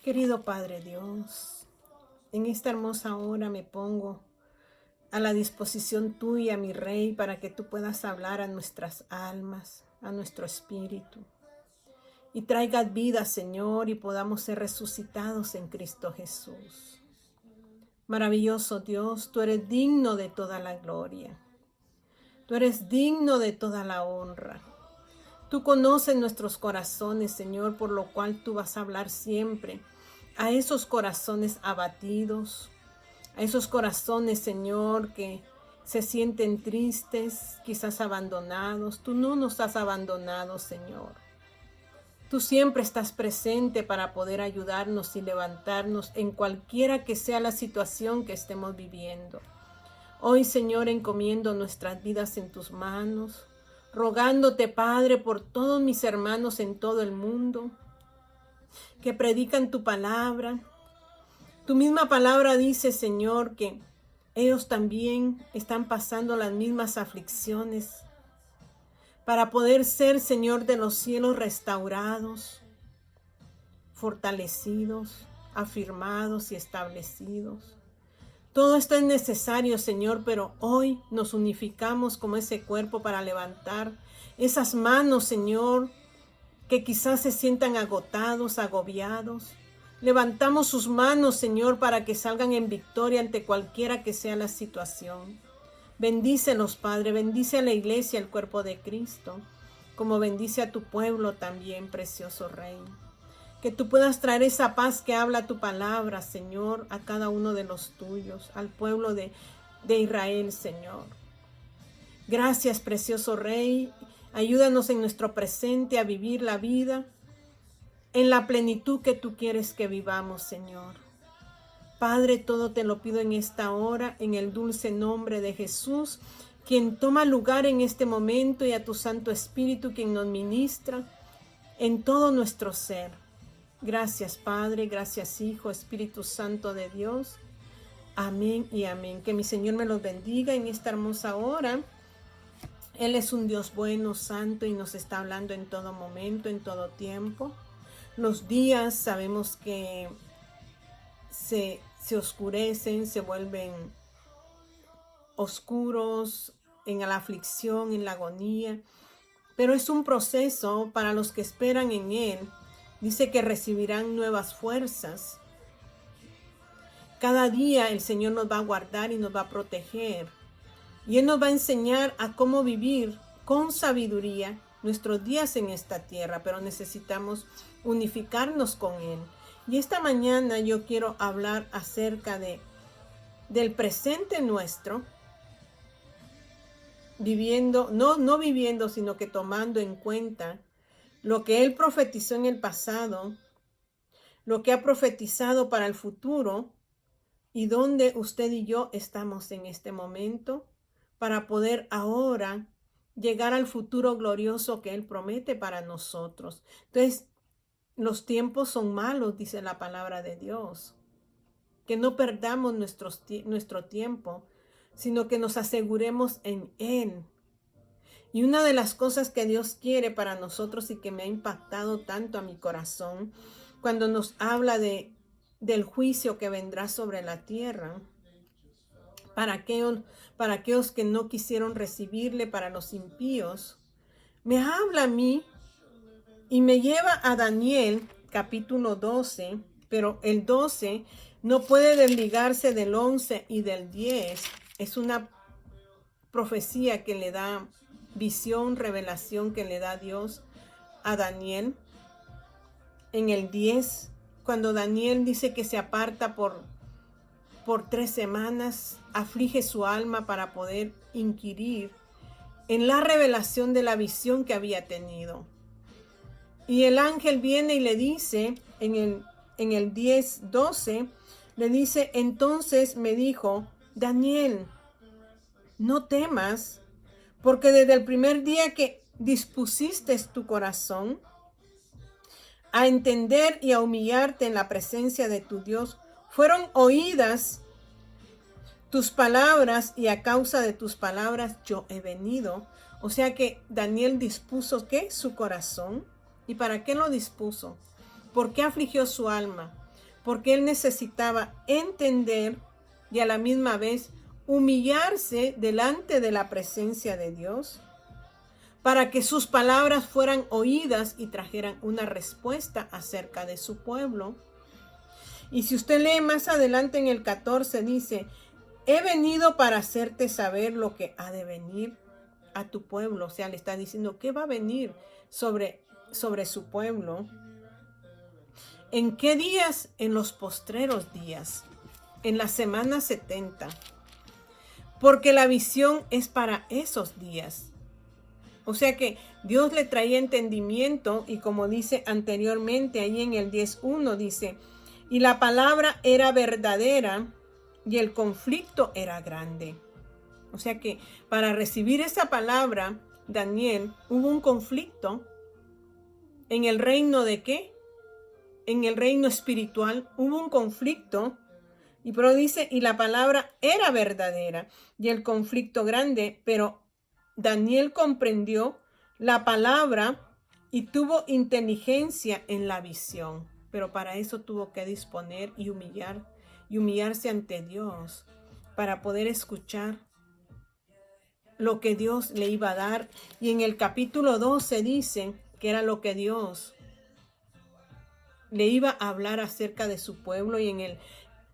Querido Padre Dios, en esta hermosa hora me pongo a la disposición tuya, mi Rey, para que tú puedas hablar a nuestras almas, a nuestro espíritu, y traigas vida, Señor, y podamos ser resucitados en Cristo Jesús. Maravilloso Dios, tú eres digno de toda la gloria. Tú eres digno de toda la honra. Tú conoces nuestros corazones, Señor, por lo cual tú vas a hablar siempre a esos corazones abatidos, a esos corazones, Señor, que se sienten tristes, quizás abandonados. Tú no nos has abandonado, Señor. Tú siempre estás presente para poder ayudarnos y levantarnos en cualquiera que sea la situación que estemos viviendo. Hoy, Señor, encomiendo nuestras vidas en tus manos, rogándote, Padre, por todos mis hermanos en todo el mundo que predican tu palabra. Tu misma palabra dice, Señor, que ellos también están pasando las mismas aflicciones para poder ser, Señor, de los cielos restaurados, fortalecidos, afirmados y establecidos. Todo esto es necesario, Señor, pero hoy nos unificamos como ese cuerpo para levantar esas manos, Señor, que quizás se sientan agotados, agobiados. Levantamos sus manos, Señor, para que salgan en victoria ante cualquiera que sea la situación. Bendícelos, Padre, bendice a la iglesia, el cuerpo de Cristo, como bendice a tu pueblo también, precioso Rey. Que tú puedas traer esa paz que habla tu palabra, Señor, a cada uno de los tuyos, al pueblo de Israel, Señor. Gracias, precioso Rey. Ayúdanos en nuestro presente a vivir la vida en la plenitud que tú quieres que vivamos, Señor. Padre, todo te lo pido en esta hora, en el dulce nombre de Jesús, quien toma lugar en este momento, y a tu Santo Espíritu, quien nos ministra en todo nuestro ser. Gracias, Padre, gracias, Hijo, Espíritu Santo de Dios. Amén y amén. Que mi Señor me los bendiga en esta hermosa hora. Él es un Dios bueno, santo, y nos está hablando en todo momento, en todo tiempo. Los días sabemos que se oscurecen, se vuelven oscuros en la aflicción, en la agonía. Pero es un proceso para los que esperan en Él. Dice que recibirán nuevas fuerzas. Cada día el Señor nos va a guardar y nos va a proteger. Y Él nos va a enseñar a cómo vivir con sabiduría nuestros días en esta tierra, pero necesitamos unificarnos con Él. Y esta mañana yo quiero hablar acerca del presente nuestro, viviendo, no viviendo, sino que tomando en cuenta lo que Él profetizó en el pasado, lo que ha profetizado para el futuro, y dónde usted y yo estamos en este momento, para poder ahora llegar al futuro glorioso que Él promete para nosotros. Entonces, los tiempos son malos, dice la palabra de Dios. Que no perdamos nuestro tiempo, sino que nos aseguremos en Él. Y una de las cosas que Dios quiere para nosotros y que me ha impactado tanto a mi corazón, cuando nos habla del juicio que vendrá sobre la tierra, para aquellos que no quisieron recibirle, para los impíos, me habla a mí y me lleva a Daniel capítulo 12, pero el 12 no puede desligarse del 11 y del 10. Es una profecía que le da visión, revelación que le da Dios a Daniel. En el 10, cuando Daniel dice que se aparta por 3 semanas, aflige su alma para poder inquirir en la revelación de la visión que había tenido. Y el ángel viene y le dice, en el 10:12, le dice: entonces me dijo, Daniel, no temas, porque desde el primer día que dispusiste tu corazón a entender y a humillarte en la presencia de tu Dios, fueron oídas tus palabras, y a causa de tus palabras yo he venido. O sea que Daniel dispuso, ¿qué? Su corazón. ¿Y para qué lo dispuso? ¿Por qué afligió su alma? porque él necesitaba entender y a la misma vez humillarse delante de la presencia de Dios para que sus palabras fueran oídas y trajeran una respuesta acerca de su pueblo. Y si usted lee más adelante en el 14, dice, he venido para hacerte saber lo que ha de venir a tu pueblo. O sea, le está diciendo que va a venir sobre su pueblo. ¿En qué días? En los postreros días, en la semana 70. Porque la visión es para esos días. O sea que Dios le traía entendimiento y como dice anteriormente, ahí en el 10:1 dice, y la palabra era verdadera y el conflicto era grande. O sea que para recibir esa palabra, Daniel, hubo un conflicto en el reino de ¿qué? En el reino espiritual hubo un conflicto. Y pero dice, y la palabra era verdadera y el conflicto grande, pero Daniel comprendió la palabra y tuvo inteligencia en la visión. Pero para eso tuvo que disponer y humillarse ante Dios para poder escuchar lo que Dios le iba a dar. Y en el capítulo 12 dice que era lo que Dios le iba a hablar acerca de su pueblo. Y en el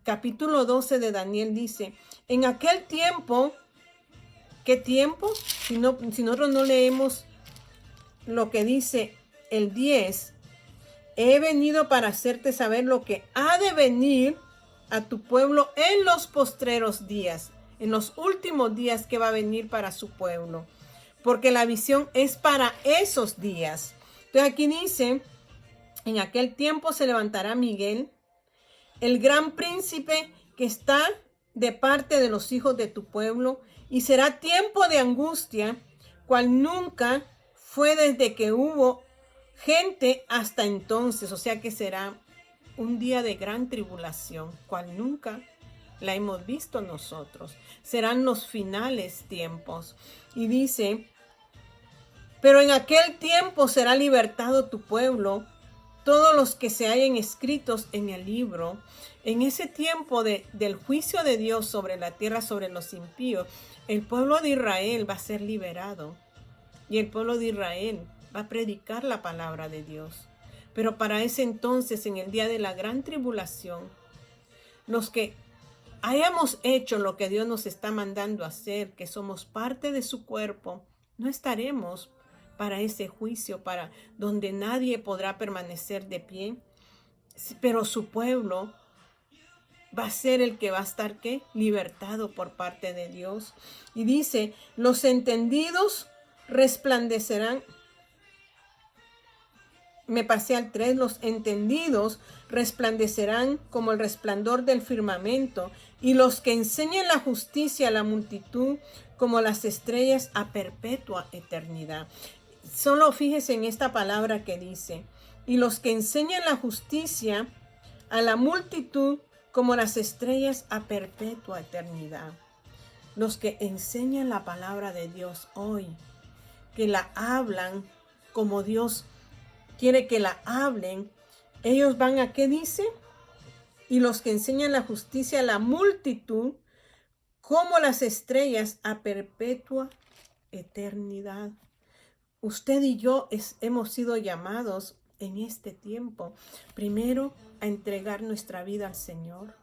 capítulo 12 de Daniel dice, en aquel tiempo, ¿qué tiempo? Si nosotros no leemos lo que dice el 10, he venido para hacerte saber lo que ha de venir a tu pueblo en los postreros días, en los últimos días que va a venir para su pueblo, porque la visión es para esos días. Entonces aquí dice, en aquel tiempo se levantará Miguel, el gran príncipe que está de parte de los hijos de tu pueblo, y será tiempo de angustia, cual nunca fue desde que hubo gente hasta entonces. O sea que será un día de gran tribulación, cual nunca la hemos visto nosotros. Serán los finales tiempos. Y dice, pero en aquel tiempo será libertado tu pueblo, todos los que se hallen escritos en el libro. En ese tiempo del juicio de Dios sobre la tierra, sobre los impíos, el pueblo de Israel va a ser liberado. Y el pueblo de Israel va a predicar la palabra de Dios. Pero para ese entonces, en el día de la gran tribulación, los que hayamos hecho lo que Dios nos está mandando hacer, que somos parte de su cuerpo, no estaremos para ese juicio, para donde nadie podrá permanecer de pie, pero su pueblo va a ser el que va a estar ¿qué? Libertado por parte de Dios. Y dice, los entendidos resplandecerán. Me pasé al 3, los entendidos resplandecerán como el resplandor del firmamento, y los que enseñan la justicia a la multitud como las estrellas a perpetua eternidad. Solo fíjese en esta palabra que dice, y los que enseñan la justicia a la multitud como las estrellas a perpetua eternidad. Los que enseñan la palabra de Dios hoy, que la hablan como Dios quiere que la hablen, ellos van a, ¿qué dice? Y los que enseñan la justicia a la multitud como las estrellas a perpetua eternidad. Usted y yo hemos sido llamados en este tiempo, primero a entregar nuestra vida al Señor,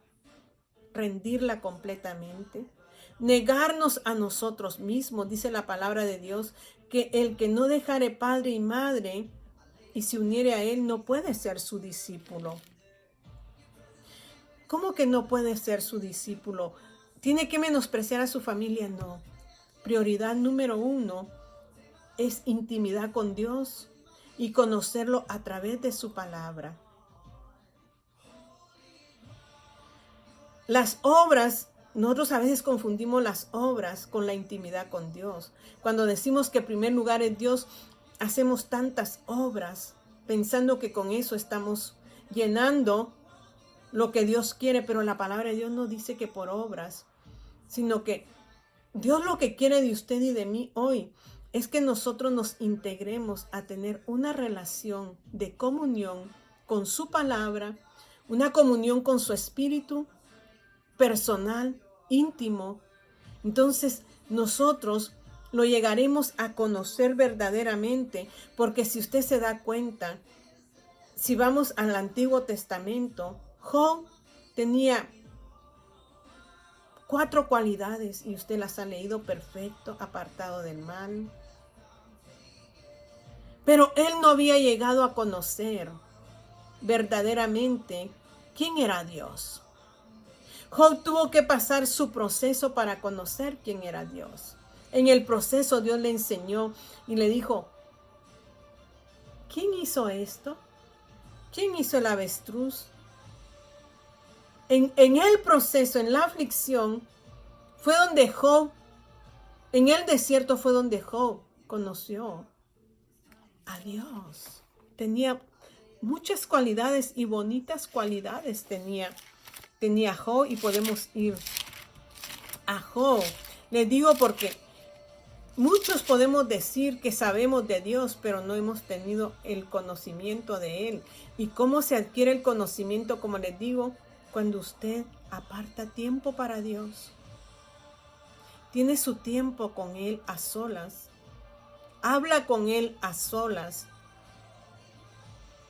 rendirla completamente, negarnos a nosotros mismos. Dice la palabra de Dios que el que no dejare padre y madre y se uniere a él no puede ser su discípulo. ¿Cómo que no puede ser su discípulo? ¿Tiene que menospreciar a su familia? No. Prioridad número 1 es intimidad con Dios y conocerlo a través de su palabra. Las obras, nosotros a veces confundimos las obras con la intimidad con Dios. Cuando decimos que en primer lugar es Dios, hacemos tantas obras pensando que con eso estamos llenando lo que Dios quiere, pero la palabra de Dios no dice que por obras, sino que Dios lo que quiere de usted y de mí hoy es que nosotros nos integremos a tener una relación de comunión con su palabra, una comunión con su espíritu personal, íntimo. Entonces nosotros lo llegaremos a conocer verdaderamente, porque si usted se da cuenta, si vamos al Antiguo Testamento, Job tenía 4 cualidades y usted las ha leído: perfecto, apartado del mal. Pero él no había llegado a conocer verdaderamente quién era Dios. Job tuvo que pasar su proceso para conocer quién era Dios. En el proceso Dios le enseñó y le dijo: ¿quién hizo esto? ¿Quién hizo el avestruz? En el proceso, en la aflicción, fue donde Job, en el desierto fue donde Job conoció a Dios. Tenía muchas cualidades y bonitas cualidades tenía Job, y podemos ir a Job. Les digo porque muchos podemos decir que sabemos de Dios, pero no hemos tenido el conocimiento de Él. ¿Y cómo se adquiere el conocimiento? Como les digo, cuando usted aparta tiempo para Dios, tiene su tiempo con Él a solas, habla con Él a solas,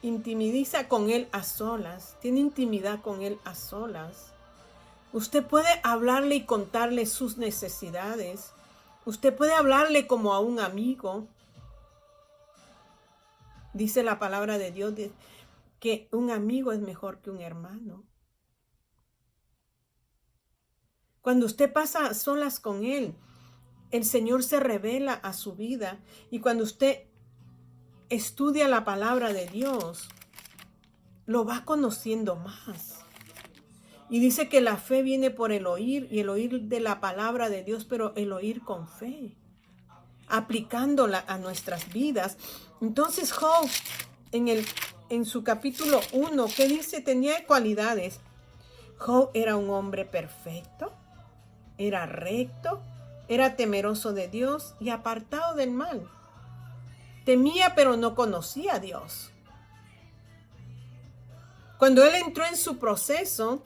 intimidiza con Él a solas, tiene intimidad con Él a solas. Usted puede hablarle y contarle sus necesidades. Usted puede hablarle como a un amigo. Dice la palabra de Dios que un amigo es mejor que un hermano. Cuando usted pasa a solas con Él, el Señor se revela a su vida. Y cuando usted estudia la palabra de Dios, lo va conociendo más. Y dice que la fe viene por el oír, y el oír de la palabra de Dios, pero el oír con fe, aplicándola a nuestras vidas. Entonces Job, en su capítulo 1, ¿qué dice? Tenía cualidades. Job era un hombre perfecto, era recto, era temeroso de Dios y apartado del mal. Temía, pero no conocía a Dios. Cuando él entró en su proceso,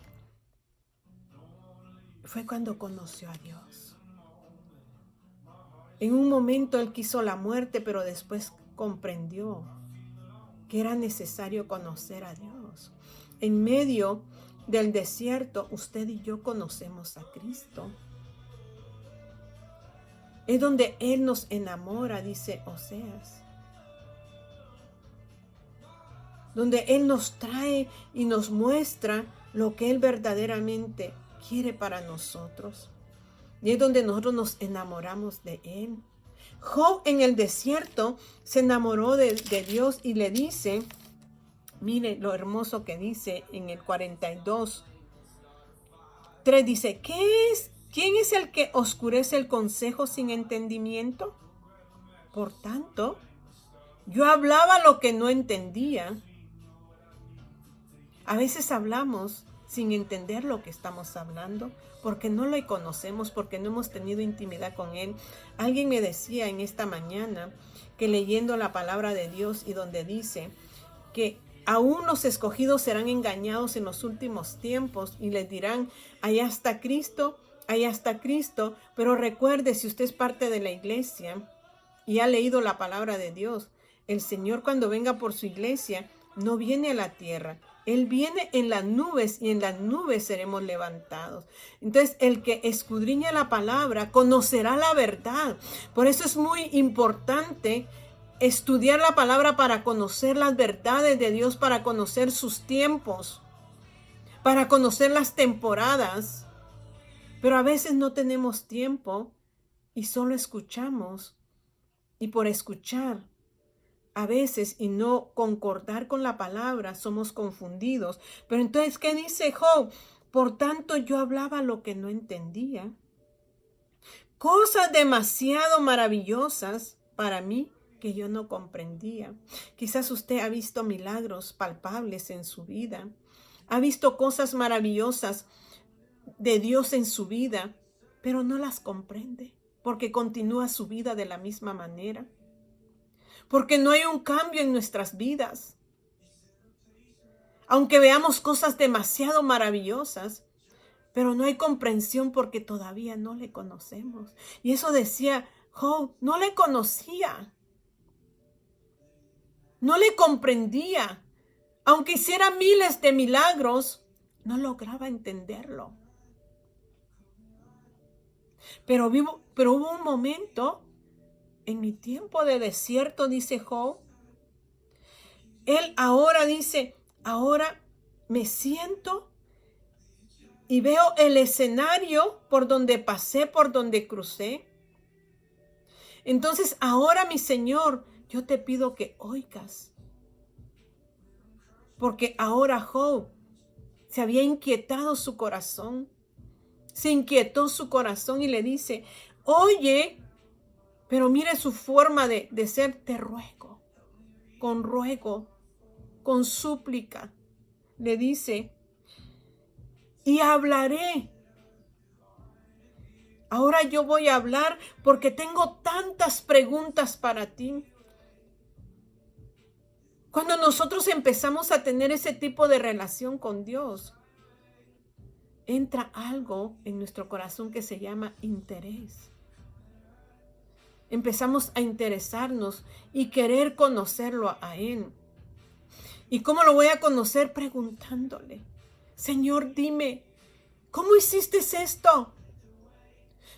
fue cuando conoció a Dios. En un momento él quiso la muerte, pero después comprendió que era necesario conocer a Dios. En medio del desierto, usted y yo conocemos a Cristo. Es donde Él nos enamora, dice Oseas. Donde Él nos trae y nos muestra lo que Él verdaderamente quiere para nosotros. Y es donde nosotros nos enamoramos de Él. Job en el desierto se enamoró de Dios y le dice, mire lo hermoso que dice en el 42:3, dice, ¿quién es el que oscurece el consejo sin entendimiento? Por tanto, yo hablaba lo que no entendía. A veces hablamos sin entender lo que estamos hablando, porque no lo conocemos, porque no hemos tenido intimidad con Él. Alguien me decía en esta mañana que leyendo la palabra de Dios, y donde dice que aún los escogidos serán engañados en los últimos tiempos y les dirán, allá está Cristo, pero recuerde, si usted es parte de la iglesia y ha leído la palabra de Dios, el Señor cuando venga por su iglesia no viene a la tierra, Él viene en las nubes, y en las nubes seremos levantados. Entonces, el que escudriña la palabra conocerá la verdad. Por eso es muy importante estudiar la palabra para conocer las verdades de Dios, para conocer sus tiempos, para conocer las temporadas. Pero a veces no tenemos tiempo y solo escuchamos. Y por escuchar a veces y no concordar con la palabra, somos confundidos. Pero entonces, ¿qué dice Job? Por tanto, yo hablaba lo que no entendía. Cosas demasiado maravillosas para mí que yo no comprendía. Quizás usted ha visto milagros palpables en su vida. Ha visto cosas maravillosas de Dios en su vida, pero no las comprende, porque continúa su vida de la misma manera. Porque no hay un cambio en nuestras vidas. Aunque veamos cosas demasiado maravillosas, pero no hay comprensión porque todavía no le conocemos. Y eso decía Job, no le conocía. No le comprendía. Aunque hiciera miles de milagros, no lograba entenderlo. Pero hubo un momento en mi tiempo de desierto, dice Job. Él ahora dice, ahora me siento y veo el escenario por donde pasé, por donde crucé. Entonces ahora, mi Señor, yo te pido que oigas. Porque ahora Job se había inquietado su corazón. Se inquietó su corazón y le dice, oye, pero mire su forma de ser, te ruego, con súplica. Le dice, y hablaré. Ahora yo voy a hablar porque tengo tantas preguntas para ti. Cuando nosotros empezamos a tener ese tipo de relación con Dios, entra algo en nuestro corazón que se llama interés. Empezamos a interesarnos y querer conocerlo a Él. ¿Y cómo lo voy a conocer? Preguntándole, Señor, dime, ¿cómo hiciste esto?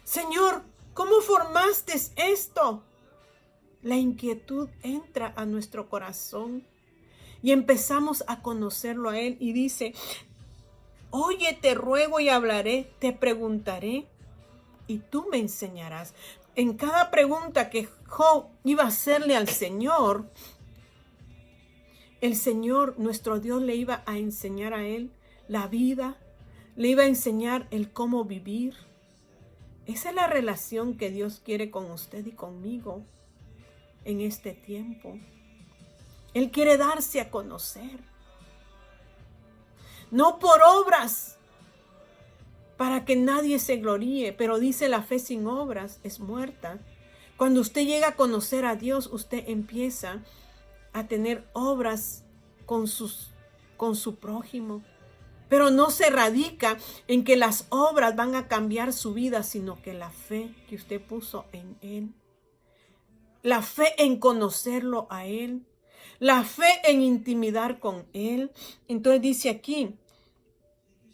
Señor, ¿cómo formaste esto? La inquietud entra a nuestro corazón y empezamos a conocerlo a Él y dice, oye, te ruego y hablaré, te preguntaré y tú me enseñarás. En cada pregunta que Job iba a hacerle al Señor, el Señor, nuestro Dios, le iba a enseñar a él la vida, le iba a enseñar el cómo vivir. Esa es la relación que Dios quiere con usted y conmigo en este tiempo. Él quiere darse a conocer. No por obras, para que nadie se gloríe, pero dice la fe sin obras es muerta. Cuando usted llega a conocer a Dios, usted empieza a tener obras con su prójimo. Pero no se radica en que las obras van a cambiar su vida, sino que la fe que usted puso en Él. La fe en conocerlo a Él. La fe en intimidar con Él. Entonces dice aquí,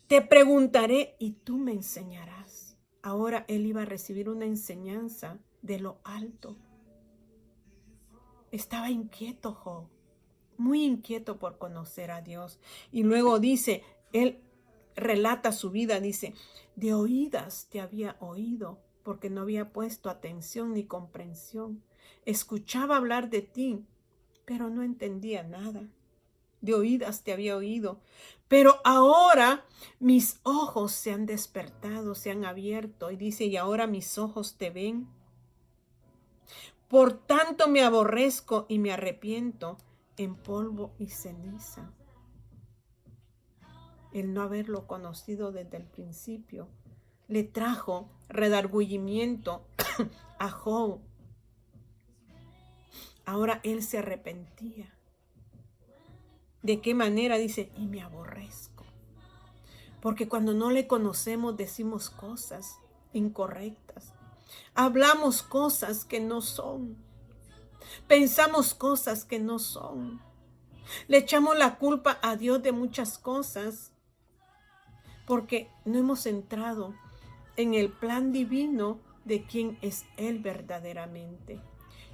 te preguntaré y tú me enseñarás. Ahora él iba a recibir una enseñanza de lo alto. Estaba inquieto Job, muy inquieto por conocer a Dios. Y luego dice, él relata su vida, dice, de oídas te había oído, porque no había puesto atención ni comprensión. Escuchaba hablar de ti, pero no entendía nada. De oídas te había oído, pero ahora mis ojos se han despertado, se han abierto. Y dice, y ahora mis ojos te ven. Por tanto me aborrezco y me arrepiento en polvo y ceniza. El no haberlo conocido desde el principio le trajo redargüimiento a Job. Ahora él se arrepentía. ¿De qué manera? Dice, y me aborrezco. Porque cuando no le conocemos decimos cosas incorrectas. Hablamos cosas que no son. Pensamos cosas que no son. Le echamos la culpa a Dios de muchas cosas porque no hemos entrado en el plan divino de quién es Él verdaderamente.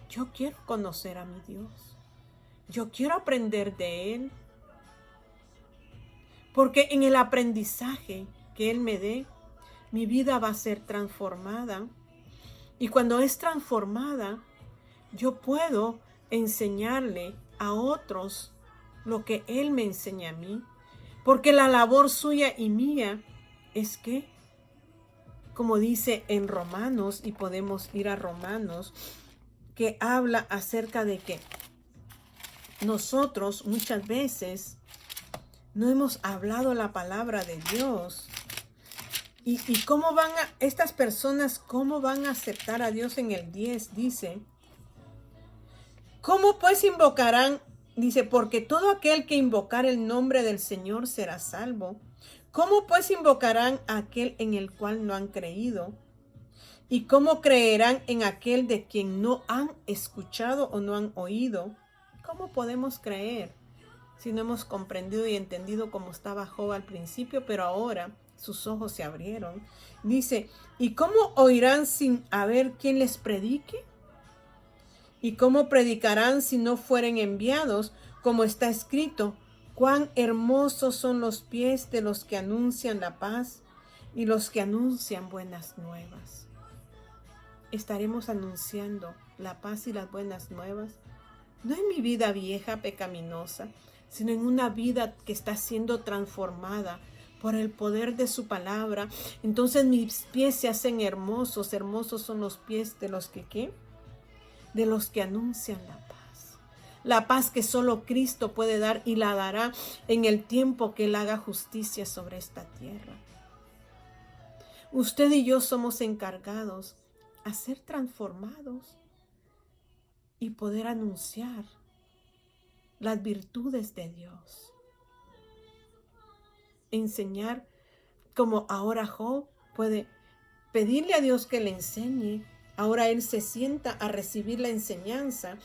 Yo quiero conocer a mi Dios. Yo quiero aprender de Él. Porque en el aprendizaje que Él me dé, mi vida va a ser transformada. Y cuando es transformada, yo puedo enseñarle a otros lo que Él me enseña a mí. Porque la labor suya y mía es que, como dice en Romanos, y podemos ir a Romanos, que habla acerca de que nosotros muchas veces no hemos hablado la palabra de Dios. ¿Y cómo van estas personas, cómo van a aceptar a Dios en el 10? Dice, ¿cómo pues invocarán Dice, porque todo aquel que invocar el nombre del Señor será salvo. ¿Cómo pues invocarán a aquel en el cual no han creído? ¿Y cómo creerán en aquel de quien no han escuchado o no han oído? ¿Cómo podemos creer si no hemos comprendido y entendido cómo estaba Job al principio, pero ahora sus ojos se abrieron? Dice, ¿y cómo oirán sin haber quien les predique? ¿Y cómo predicarán si no fueren enviados? Como está escrito, cuán hermosos son los pies de los que anuncian la paz y los que anuncian buenas nuevas. Estaremos anunciando la paz y las buenas nuevas, no en mi vida vieja pecaminosa, sino en una vida que está siendo transformada por el poder de su palabra. Entonces mis pies se hacen hermosos. Hermosos son los pies de los que ¿qué? De los que anuncian la paz. La paz que solo Cristo puede dar y la dará en el tiempo que Él haga justicia sobre esta tierra. Usted y yo somos encargados a ser transformados y poder anunciar las virtudes de Dios. Enseñar como ahora Job puede pedirle a Dios que le enseñe. Ahora él se sienta a recibir la enseñanza,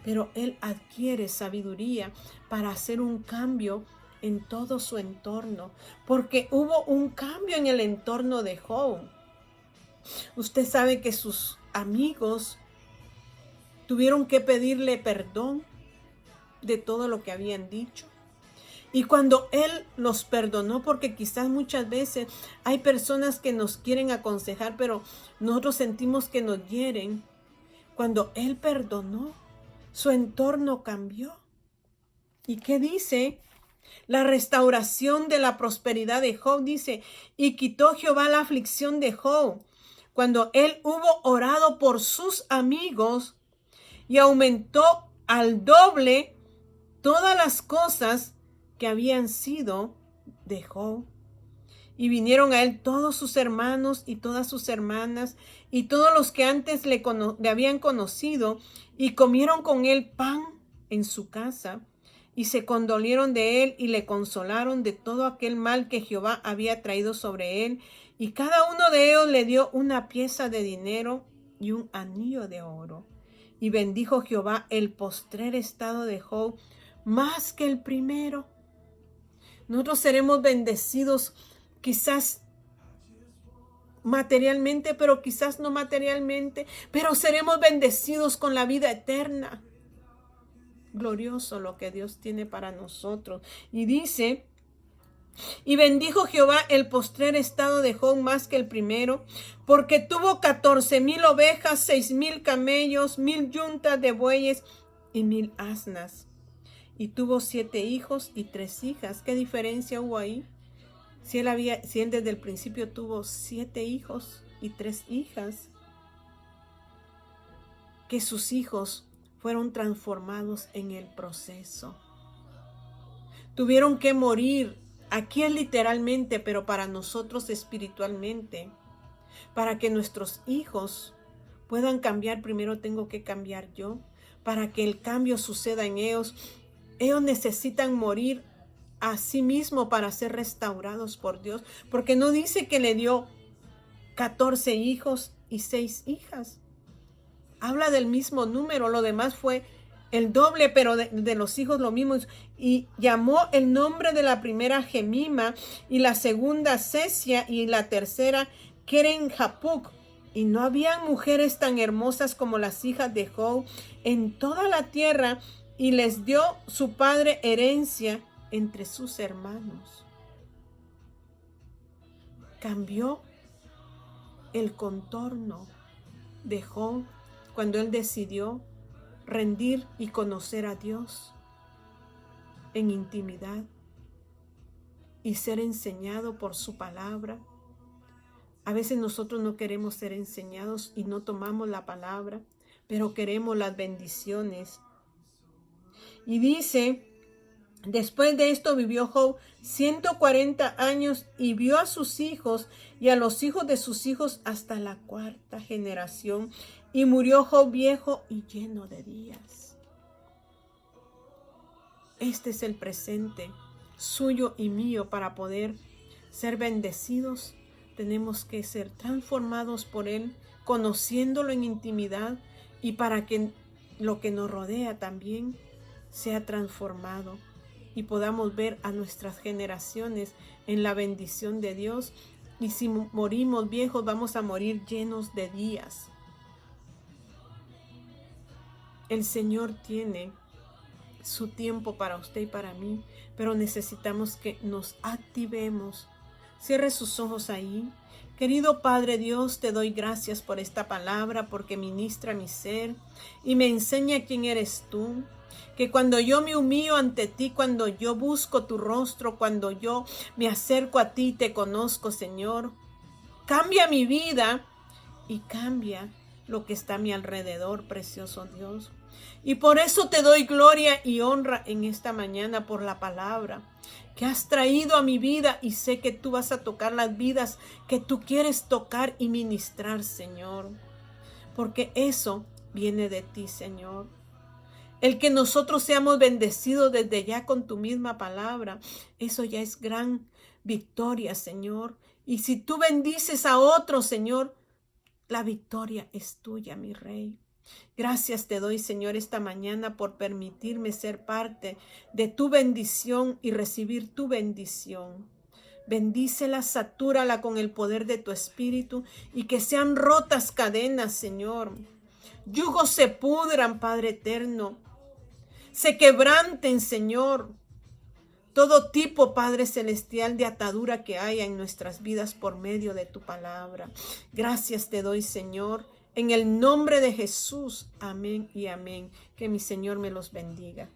pero él adquiere sabiduría para hacer un cambio en todo su entorno, porque hubo un cambio en el entorno de Job. Usted sabe que sus amigos tuvieron que pedirle perdón de todo lo que habían dicho. Y cuando él los perdonó, porque quizás muchas veces hay personas que nos quieren aconsejar, pero nosotros sentimos que nos hieren. Cuando él perdonó, su entorno cambió. ¿Y qué dice? La restauración de la prosperidad de Job, dice, y quitó Jehová la aflicción de Job, cuando él hubo orado por sus amigos, y aumentó al doble todas las cosas que habían sido de Job. Y vinieron a él todos sus hermanos y todas sus hermanas y todos los que antes le habían conocido, y comieron con él pan en su casa, y se condolieron de él y le consolaron de todo aquel mal que Jehová había traído sobre él. Y cada uno de ellos le dio una pieza de dinero y un anillo de oro. Y bendijo Jehová el postrer estado de Job más que el primero. Nosotros seremos bendecidos quizás materialmente, pero quizás no materialmente, pero seremos bendecidos con la vida eterna. Glorioso lo que Dios tiene para nosotros. Y dice, y bendijo Jehová el postrer estado de Job más que el primero, porque tuvo 14,000 ovejas, 6,000 camellos, 1,000 yuntas de bueyes y 1,000 asnas. Y tuvo 7 hijos y 3 hijas. ¿Qué diferencia hubo ahí? Si él desde el principio tuvo 7 hijos y 3 hijas, que sus hijos fueron transformados en el proceso. Tuvieron que morir. Aquí es literalmente, pero para nosotros espiritualmente. Para que nuestros hijos puedan cambiar, primero tengo que cambiar yo. Para que el cambio suceda en ellos, ellos necesitan morir a sí mismos para ser restaurados por Dios. Porque no dice que le dio 14 hijos y 6 hijas. Habla del mismo número, lo demás fue el doble, pero de los hijos lo mismo. Y llamó el nombre de la primera Gemima, y la segunda Cesia, y la tercera Keren-Hapuk. Y no habían mujeres tan hermosas como las hijas de Job en toda la tierra, y les dio su padre herencia entre sus hermanos. Cambió el contorno de Job cuando él decidió rendir y conocer a Dios en intimidad y ser enseñado por su palabra. A veces nosotros no queremos ser enseñados y no tomamos la palabra, pero queremos las bendiciones. Y dice, después de esto vivió Job 140 años y vio a sus hijos y a los hijos de sus hijos hasta la 4ª generación. Y murió Job viejo y lleno de días. Este es el presente suyo y mío. Para poder ser bendecidos, tenemos que ser transformados por Él, conociéndolo en intimidad, y para que lo que nos rodea también sea transformado y podamos ver a nuestras generaciones en la bendición de Dios. Y si morimos viejos, vamos a morir llenos de días. El Señor tiene su tiempo para usted y para mí, pero necesitamos que nos activemos. Cierre sus ojos ahí. Querido Padre Dios, te doy gracias por esta palabra, porque ministra mi ser y me enseña quién eres tú. Que cuando yo me humillo ante ti, cuando yo busco tu rostro, cuando yo me acerco a ti y te conozco, Señor, cambia mi vida y cambia lo que está a mi alrededor, precioso Dios. Y por eso te doy gloria y honra en esta mañana por la palabra que has traído a mi vida, y sé que tú vas a tocar las vidas que tú quieres tocar y ministrar, Señor, porque eso viene de ti, Señor. El que nosotros seamos bendecidos desde ya con tu misma palabra, eso ya es gran victoria, Señor. Y si tú bendices a otros, Señor, la victoria es tuya, mi Rey. Gracias te doy, Señor, esta mañana por permitirme ser parte de tu bendición y recibir tu bendición. Bendícela, satúrala con el poder de tu Espíritu, y que sean rotas cadenas, Señor. Yugos se pudran, Padre eterno. Se quebranten, Señor. Todo tipo, Padre celestial, de atadura que haya en nuestras vidas por medio de tu palabra. Gracias te doy, Señor, en el nombre de Jesús. Amén y amén. Que mi Señor me los bendiga.